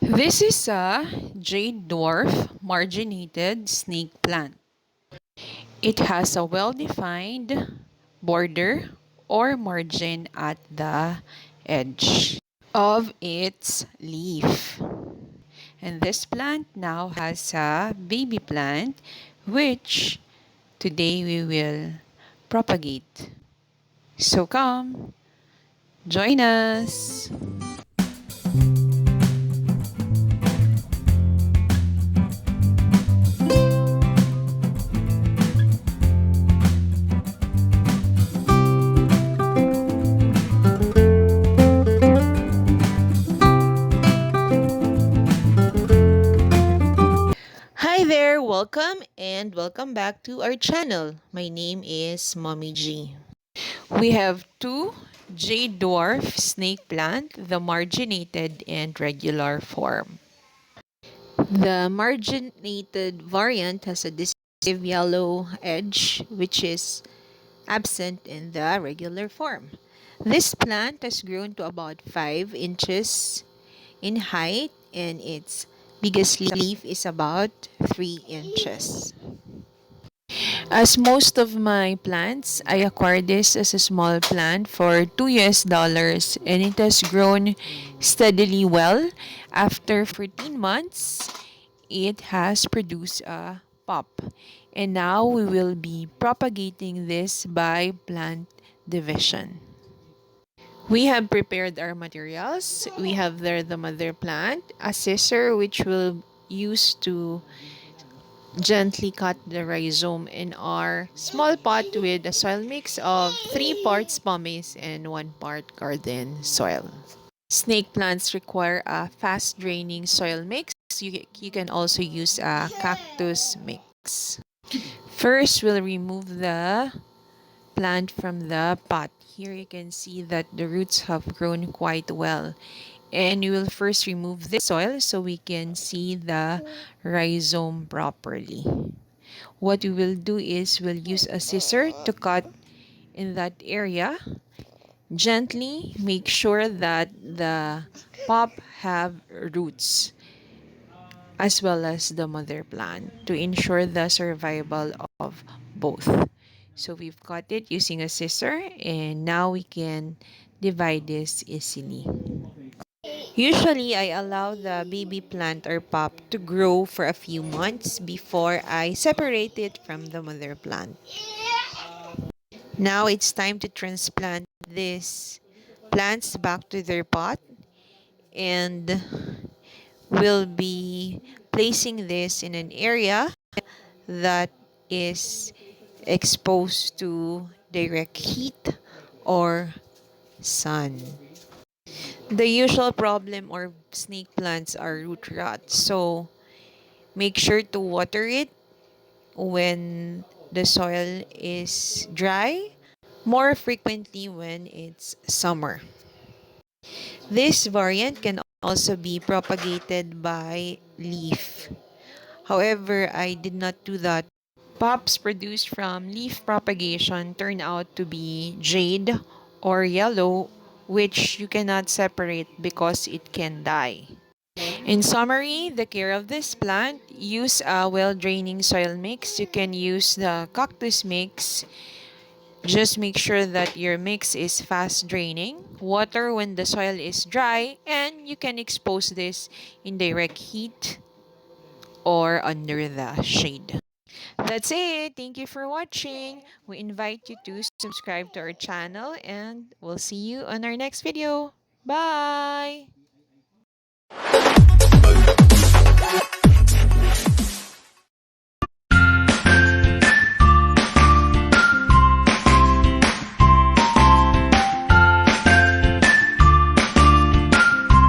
This is a jade dwarf marginated snake plant. It has a well-defined border or margin at the edge of its leaf. And this plant now has a baby plant which today we will propagate. So come, join us! Hi there, welcome back to our channel. My name is Mommy G. We have two jade dwarf snake plant, the marginated and regular form. The marginated variant has a distinctive yellow edge which is absent in the regular form. This plant has grown to about 5 inches in height and its biggest leaf is about 3 inches. As most of my plants, I acquired this as a small plant for $2 and it has grown steadily well. After 14 months, it has produced a pop. And now we will be propagating this by plant division. We have prepared our materials. We have there the mother plant, a scissor which we'll use to gently cut the rhizome in our small pot with a soil mix of 3 parts pumice and 1 part garden soil. Snake plants require a fast draining soil mix. You can also use a cactus mix. First, we'll remove the plant from the pot. Here you can see that the roots have grown quite well. And we will first remove the soil so we can see the rhizome properly. What we will do is we'll use a scissor to cut in that area. Gently make sure that the pop have roots as well as the mother plant to ensure the survival of both. So we've cut it using a scissor and now we can divide this easily. Usually, I allow the baby plant or pop to grow for a few months before I separate it from the mother plant. Now it's time to transplant these plants back to their pot and we'll be placing this in an area that is exposed to direct heat or sun. The usual problem or snake plants are root rot. So make sure to water it when the soil is dry, more frequently when it's summer. This variant can also be propagated by leaf. However, I did not do that. Pops produced from leaf propagation turn out to be jade or yellow, which you cannot separate because it can die. In summary, the care of this plant, use a well-draining soil mix. You can use the cactus mix. Just make sure that your mix is fast draining. Water when the soil is dry, and you can expose this in direct heat or under the shade. That's it. Thank you for watching. We invite you to subscribe to our channel and we'll see you on our next video. Bye!